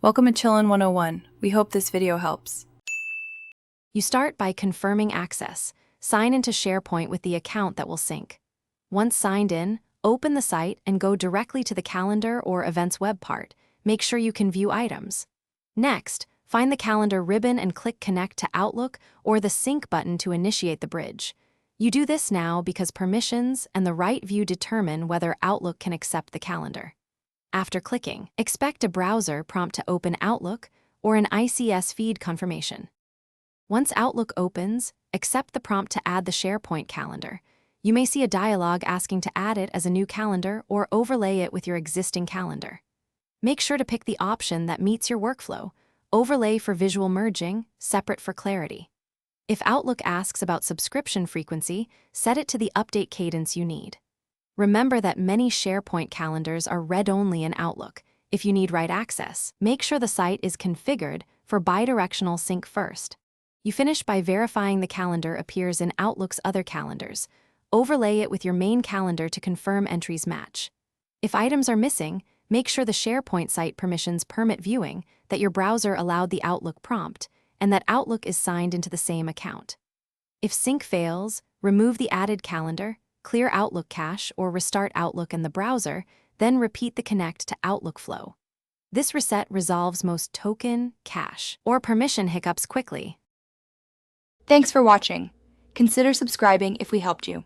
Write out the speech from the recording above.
Welcome to Chillin' 101. We hope this video helps. You start by confirming access. Sign into Sharepoint with the account that will sync. Once signed in, open the site and go directly to the calendar or events web part. Make sure you can view items. Next, find the calendar ribbon and click Connect to Outlook or the Sync button to initiate the bridge. You do this now because permissions and the right view determine whether Outlook can accept the calendar. After clicking, expect a browser prompt to open Outlook or an ICS feed confirmation. Once Outlook opens, accept the prompt to add the Sharepoint calendar. You may see a dialog asking to add it as a new calendar or overlay it with your existing calendar. Make sure to pick the option that meets your workflow. Overlay for visual merging, separate for clarity. If Outlook asks about subscription frequency, set it to the update cadence you need. Remember that many Sharepoint calendars are read-only in Outlook. If you need write access, make sure the site is configured for bidirectional sync first. You finish by verifying the calendar appears in Outlook's other calendars. Overlay it with your main calendar to confirm entries match. If items are missing, make sure the Sharepoint site permissions permit viewing, that your browser allowed the Outlook prompt, and that Outlook is signed into the same account. If sync fails, remove the added calendar, clear Outlook cache, or restart Outlook in the browser, then repeat the connect to Outlook flow. This reset resolves most token, cache, or permission hiccups quickly. Thanks for watching. Consider subscribing if we helped you.